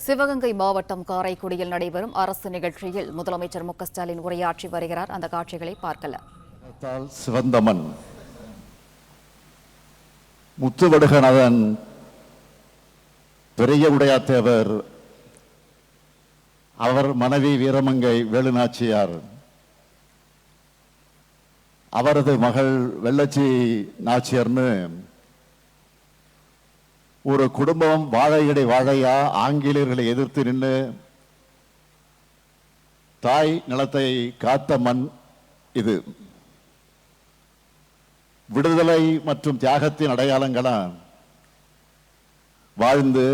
சிவகங்கை மாவட்டம் காரைக்குடியில் நடைபெறும் அரசு நிகழ்ச்சியில் முதலமைச்சர் மு க ஸ்டாலின் உரையாற்றி வருகிறார். அந்த காட்சிகளை பார்க்கலாம். சிவந்தமன் முத்துவடுகநாதன் பெரிய உடையாத்தேவர், அவர் மனைவி வீரமங்கை வேலுநாச்சியார், அவரது மகள் வெள்ளச்சி நாச்சியார்னு ஒரு குடும்பம் வாழையடை வாழையா ஆங்கிலேயர்களை எதிர்த்து நின்று தாய் நிலத்தை காத்த மண் இது. விடுதலை மற்றும் தியாகத்தின் அடையாளங்களா வாழ்ந்து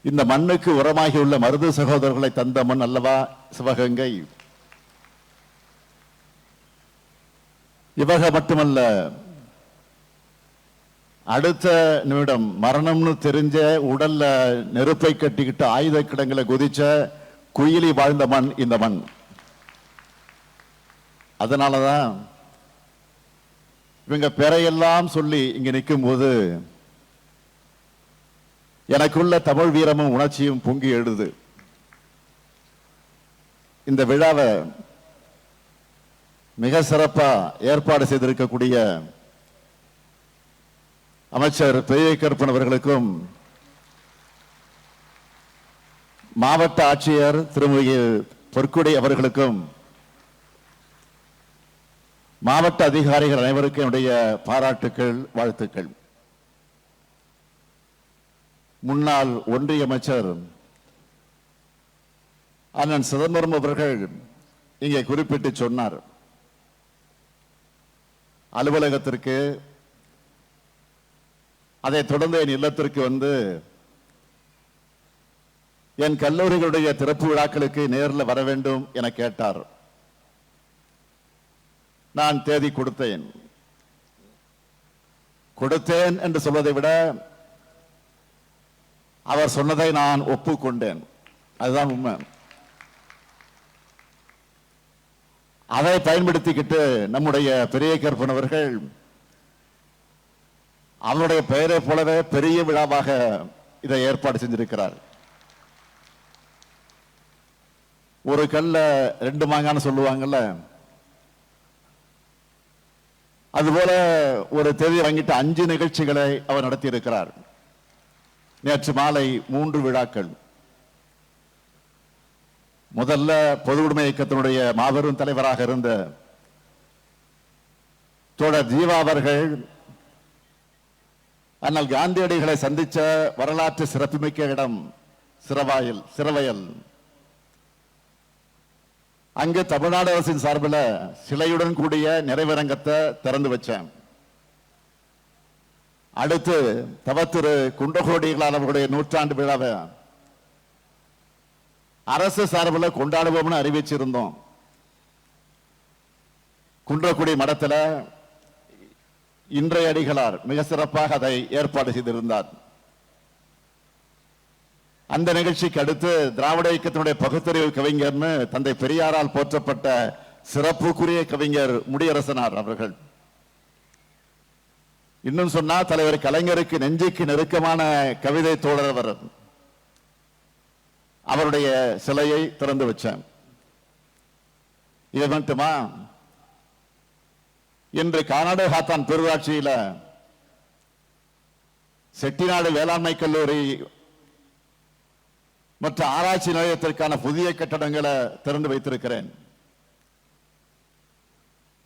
இந்த மண்ணுக்கு உரமாகியுள்ள மருது சகோதரர்களை தந்த மண் அல்லவா சிவகங்கை. இவக மட்டுமல்ல, அடுத்த நிமிடம் மரணம்னு தெரிஞ்ச உடல்ல நெருப்பை கட்டிக்கிட்டு ஆயுத கிடங்களை குதிச்ச குயிலி வாழ்ந்த மண் இந்த மண். அதனாலதான் இவங்க பெறையெல்லாம் சொல்லி இங்க நிற்கும் போது எனக்குள்ள தமிழ் வீரமும் உணர்ச்சியும் பொங்கி எழுது. இந்த விழாவை மிக சிறப்பா ஏற்பாடு செய்திருக்கக்கூடிய அமைச்சர் பெரிய கருப்பன் அவர்களுக்கும், மாவட்ட ஆட்சியர் திருமதி பொற்குடி அவர்களுக்கும், மாவட்ட அதிகாரிகள் அனைவருக்கும் என்னுடைய பாராட்டுக்கள், வாழ்த்துக்கள். முன்னாள் ஒன்றிய அமைச்சர் அண்ணன் சிதம்பரம் அவர்கள் இங்கே குறிப்பிட்டு சொன்னார், அலுவலகத்திற்கு அதை தொடர்ந்து என் இல்லத்திற்கு வந்து என் கல்லூரிகளுடைய திறப்பு விழாக்களுக்கு நேரில் வர வேண்டும் என கேட்டார். நான் தேதி கொடுத்தேன் என்று சொல்வதை விட அவர் சொன்னதை நான் ஒப்புக்கொண்டேன். அதுதான் உண்மை. அதை பயன்படுத்திக்கிட்டு நம்முடைய பெரிய கருப்பன் அவர்கள் அவருடைய பெயரை போலவே பெரிய விழாவாக இதை ஏற்பாடு செஞ்சிருக்கிறார். ஒரு கல்ல ரெண்டு மாங்கான்னு சொல்லுவாங்கல்ல, அதுபோல ஒரு தேதி வாங்கிட்டு 5 நிகழ்ச்சிகளை அவர் நடத்தி இருக்கிறார். நேற்று மாலை 3 விழாக்கள். முதல்ல பொது உடைமை இயக்கத்தினுடைய மாபெரும் தலைவராக இருந்த தோழர் ஜீவா அவர்கள் அண்ணல் காந்தியடிகளை சந்திச்ச வரலாற்று சிறப்புமிக்க இடம் சிறவயல். அங்கு தமிழ்நாடு அரசின் சார்பில் சிலையுடன் கூடிய நிறைவரங்கத்தை திறந்து வச்சேன். அடுத்து தவத்திரு குன்றகோடிகளால் அவர்களுடைய 100ஆண்டு விழாவை அரசு சார்பில் கொண்டாடுவோம்னு அறிவிச்சிருந்தோம். குன்றக்குடி மடத்தில் இன்றைய அடிகளார் மிக சிறப்பாக அதை ஏற்பாடு செய்திருந்தார். அந்த நிகழ்ச்சிக்கு அடுத்து திராவிட இயக்கத்தினுடைய பகுத்தறிவு கவிஞர்னு தந்தை பெரியாரால் போற்றப்பட்ட சிறப்புக்குரிய கவிஞர் முடியரசனார் அவர்கள், இன்னும் சொன்னா தலைவர் கலைஞருக்கு நெஞ்சுக்கு நெருக்கமான கவிதை தோழர் அவருடைய சிலையை திறந்து வச்சேன். இது மட்டுமா, இன்று கானாடுகாத்தான் பேரூராட்சியில செட்டிநாடு வேளாண்மை கல்லூரி மற்ற ஆராய்ச்சி நிலையத்திற்கான புதிய கட்டடங்களை திறந்து வைத்திருக்கிறேன்.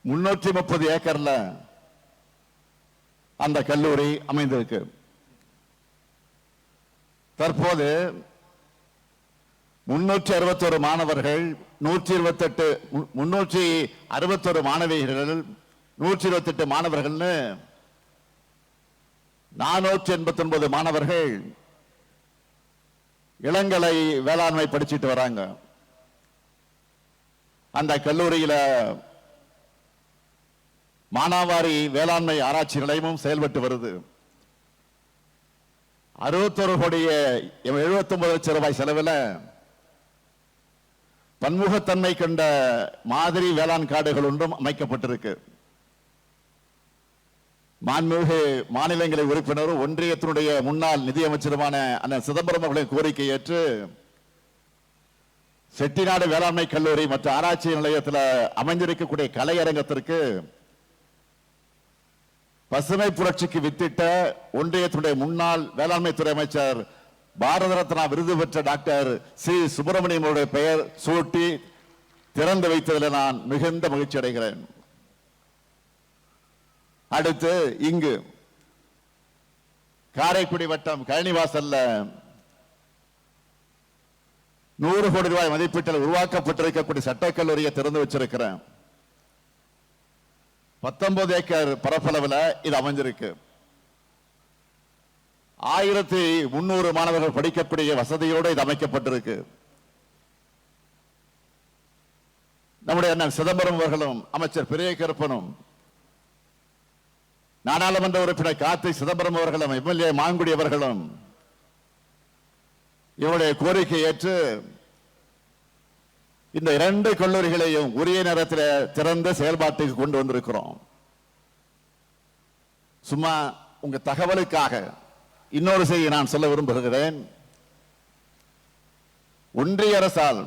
330 ஏக்கர்ல அந்த கல்லூரி அமைந்திருக்கு. தற்போது 361 மாணவர்கள், 361 மாணவியர்கள், 128 மாணவர்கள், 489 மாணவர்கள் இளங்கலை வேளாண்மை படிச்சுட்டு வராங்க. அந்த கல்லூரியில மானாவாரி வேளாண்மை ஆராய்ச்சி நிலையமும் செயல்பட்டு வருது. 61 கோடியே 79 லட்சம் ரூபாய் செலவில் பன்முகத்தன்மை கொண்ட மாதிரி வேளாண் காடுகள் ஒன்றும் அமைக்கப்பட்டிருக்கு. மாண்புமிகு மாநிலங்களவை உறுப்பினரும் ஒன்றியத்தினுடைய முன்னாள் நிதியமைச்சருமான அண்ணன் சிதம்பரம் அவர்களின் கோரிக்கை ஏற்று செட்டிநாடு வேளாண்மை கல்லூரி மற்றும் ஆராய்ச்சி நிலையத்தில் அமைந்திருக்கக்கூடிய கலையரங்கத்திற்கு பசுமை புரட்சிக்கு வித்திட்ட ஒன்றியத்துடைய முன்னாள் வேளாண்மை துறை அமைச்சர் பாரத ரத்னா விருது பெற்ற டாக்டர் சி சுப்பிரமணியம் அவருடைய பெயர் சூட்டி திறந்து வைத்ததில் நான் மிகுந்த மகிழ்ச்சி அடைகிறேன். அடுத்து இங்கு காரைக்குடி வட்டம் கழனிவாசல்ல 100 கோடி ரூபாய் மதிப்பீட்டில் உருவாக்கப்பட்டிருக்கக்கூடிய சட்டக்கல்லூரியை திறந்து வச்சிருக்கிறேன். 19 ஏக்கர் பரப்பளவில் இது அமைஞ்சிருக்கு. 1300 மாணவர்கள் படிக்கக்கூடிய வசதியோடு இது அமைக்கப்பட்டிருக்கு. நம்முடைய அண்ணன் சிதம்பரம் அவர்களும் அமைச்சர் பெரிய கருப்பனும் நாடாளுமன்ற உறுப்பினர் கார்த்தி சிதம்பரம் அவர்களும் எம்எல்ஏ மாங்குடி அவர்களும் இவருடைய கோரிக்கை ஏற்று இந்த 2 கல்லூரிகளையும் உரிய நேரத்தில் திறந்த செயல்பாட்டுக்கு கொண்டு வந்திருக்கிறோம். சும்மா உங்க தகவலுக்காக இன்னொரு செய்தி நான் சொல்ல விரும்புகிறேன். ஒன்றிய அரசால்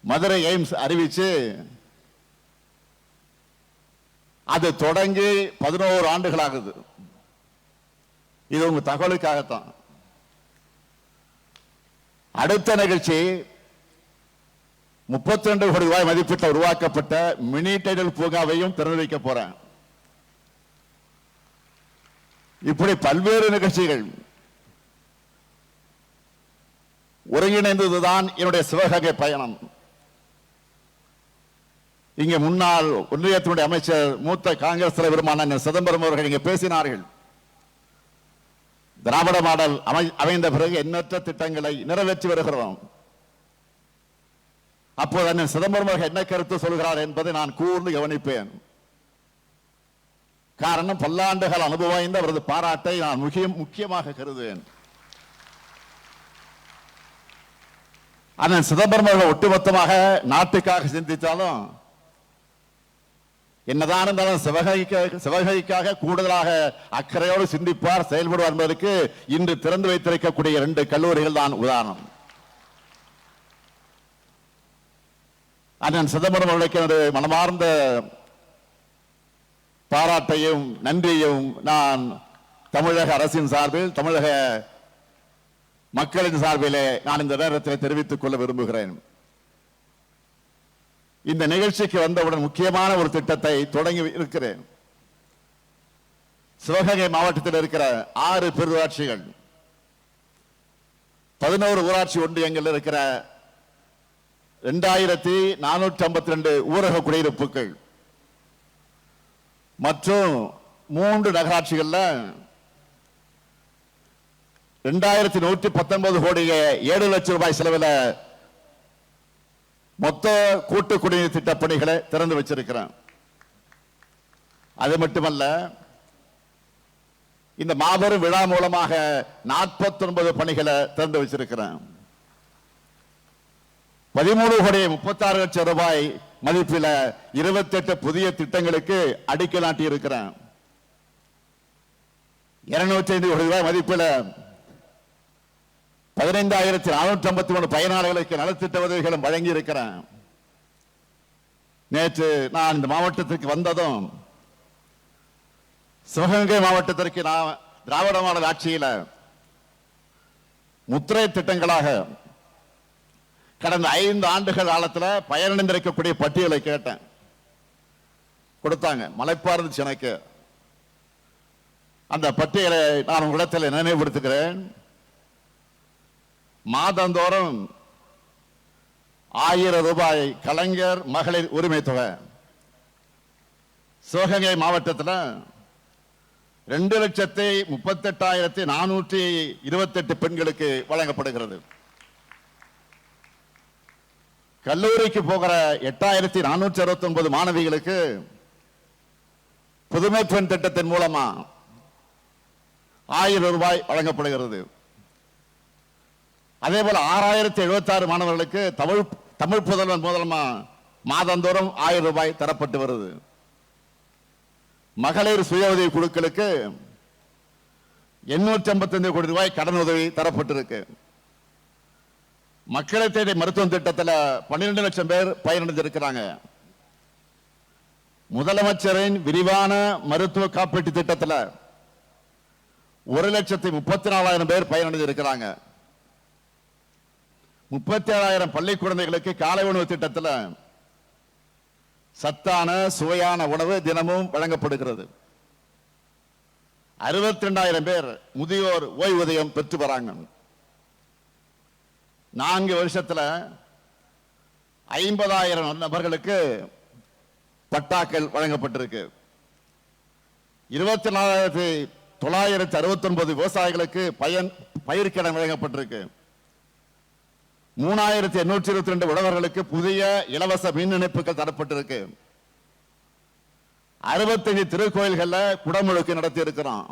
மதுரை எய்ம்ஸ் அறிவிச்சு அது தொடங்கி 11 ஆண்டுகள் ஆகுது. இது உங்க தகவலுக்காகத்தான். அடுத்த நிகழ்ச்சி 32 கோடி ரூபாய் மதிப்பீட்டில் உருவாக்கப்பட்ட மினி டைடல் பூங்காவையும் திறந்து வைக்க போறேன். இப்படி பல்வேறு நிகழ்ச்சிகள் ஒருங்கிணைந்ததுதான் என்னுடைய சிவகங்கை பயணம். இங்கே முன்னாள் ஒன்றியத்தினுடைய அமைச்சர் மூத்த காங்கிரஸ் தலைவருமான சிதம்பரம் அவர்கள் இங்கே பேசினார்கள். திராவிட மாடல் அமைந்த பிறகு எண்ணற்ற திட்டங்களை நிறைவேற்றி வருகிறோம். அப்போது அண்ணன் சிதம்பரம் அவர்கள் என்ன கருத்து சொல்கிறார் என்பதை நான் கூர்ந்து கவனிப்பேன். காரணம், பல்லாண்டுகள் அனுபவம் வாய்ந்த அவரது பாராட்டை நான் முக்கியமாக கருதுவேன். அண்ணன் சிதம்பரம் அவர்கள் ஒட்டுமொத்தமாக நாட்டுக்காக சிந்தித்தாலும் என்னதான் இருந்தாலும் சிவகைக்காக கூடுதலாக அக்கறையோடு சிந்திப்பார், செயல்படுவார் என்பதற்கு இன்று திறந்து வைத்திருக்கக்கூடிய 2 கல்லூரிகள் தான் உதாரணம். அண்ணன் சிதம்பரம் அவர்களுக்கு மனமார்ந்த பாராட்டையும் நன்றியும் நான் தமிழக அரசின் சார்பில், தமிழக மக்களின் சார்பிலே நான் இந்த நேரத்தில் தெரிவித்துக் கொள்ள விரும்புகிறேன். இந்த நிகழ்ச்சிக்கு வந்தவுடன் முக்கியமான ஒரு திட்டத்தை தொடங்கி இருக்கிறேன். சிவகங்கை மாவட்டத்தில் இருக்கிற 6 பேரூராட்சிகள், 11 ஊராட்சி ஒன்றியங்கள் இருக்கிற 2452 ஊரக குடியிருப்புகள் மற்றும் 3 நகராட்சிகள்ல 2119 கோடியே 7 லட்சம் ரூபாய் செலவில் மொத்த கூட்டு குடிநீர் திட்ட பணிகளை திறந்து வச்சிருக்கிறேன். அது மட்டுமல்ல, இந்த மாபெரும் விழா மூலமாக 49 பணிகளை திறந்து வச்சிருக்கிறேன். 13 கோடி 36 லட்சம் ரூபாய் மதிப்பில் 28 புதிய திட்டங்களுக்கு அடிக்கல் நாட்டி இருக்கிறேன். 205 கோடி ரூபாய் மதிப்பில் 15,453 பயனாளிகளுக்கு நலத்திட்ட உதவிகளும் வழங்கி இருக்கிறேன். நேற்று நான் இந்த மாவட்டத்திற்கு வந்ததும் சிவகங்கை மாவட்டத்திற்கு நான் திராவிட மாடல் ஆட்சியில் முத்திரை திட்டங்களாக கடந்த 5 ஆண்டுகள் காலத்தில் பயனடைந்திருக்கக்கூடிய பட்டியலை கேட்டேன். கொடுத்தாங்க. மலைப்பா இருந்துச்சு எனக்கு. அந்த பட்டியலை நான் உங்களிடத்தில் நினைவுபடுத்துகிறேன். மாதந்தோறும் 1000 ரூபாய் கலைஞர் மகளிர் உரிமை தொகை சிவகங்கை மாவட்டத்தில் 2,38,428 பெண்களுக்கு வழங்கப்படுகிறது. கல்லூரிக்கு போகிற 8,469 மாணவிகளுக்கு புதுமை பெண் திட்டத்தின் மூலமா 1000 ரூபாய் வழங்கப்படுகிறது. அதே போல 6,076 மாணவர்களுக்கு தமிழ் புதல்வன் மூலமா மாதந்தோறும் 1000 ரூபாய் தரப்பட்டு வருது. மகளிர் சுய உதவி குழுக்களுக்கு 855 கோடி ரூபாய் கடன் உதவி தரப்பட்டிருக்கு. மக்களை தேடி மருத்துவ திட்டத்தில் 12 லட்சம் பேர் பயனடைந்திருக்கிறாங்க. முதலமைச்சரின் விரிவான மருத்துவ காப்பீட்டு திட்டத்தில் 1,34,000 பேர் பயனடைந்திருக்கிறாங்க. 37,000 பள்ளி குழந்தைகளுக்கு காலை உணவு திட்டத்தில் சத்தான சுவையான உணவு தினமும் வழங்கப்படுகிறது. 62,000 பேர் முதியோர் ஓய்வூதியம் பெற்று வராங்க. 4 வருஷத்துல 50,000 நபர்களுக்கு பட்டாக்கள் வழங்கப்பட்டிருக்கு. 24,969 விவசாயிகளுக்கு பயிர்க்கடன் வழங்கப்பட்டிருக்கு. 3,822 உழவர்களுக்கு புதிய இலவச மின் இணைப்புகள் தரப்பட்டிருக்கு. 65 திருக்கோயில்கள்ல குடமுழுக்கு நடத்தி இருக்கிறோம்.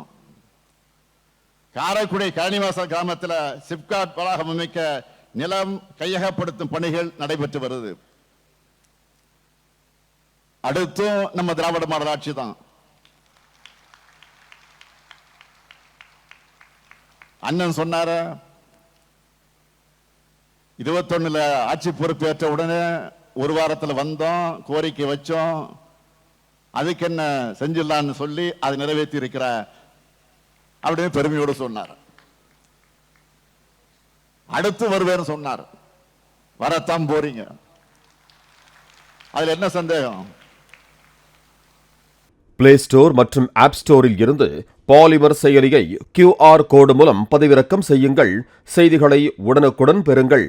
காரைக்குடி கழனிவாசல் கிராமத்தில் சிப்காட் வளாகம் அமைக்க நிலம் கையகப்படுத்தும் பணிகள் நடைபெற்று வருது. அடுத்தும் நம்ம திராவிட மாடல் ஆட்சி தான். அண்ணன் சொன்னார 21 ஆட்சி பொறுப்பேற்ற உடனே ஒரு வாரத்தில் வந்தோம், கோரிக்கை வச்சோம், அதுக்கு என்ன செஞ்சிடலான்னு சொல்லி அதை நிறைவேற்றி இருக்கிற அப்படின்னு பெருமையோடு சொன்னார். அடுத்து வருவேன்னு சொன்னார். வரத்தான் போறீங்க, அதுல என்ன சந்தேகம்? பிளே ஸ்டோர் மற்றும் ஆப் ஸ்டோரில் இருந்து பாலிமர் செயலியை QR கோடு மூலம் பதிவிறக்கம் செய்யுங்கள். செய்திகளை உடனுக்குடன் பெறுங்கள்.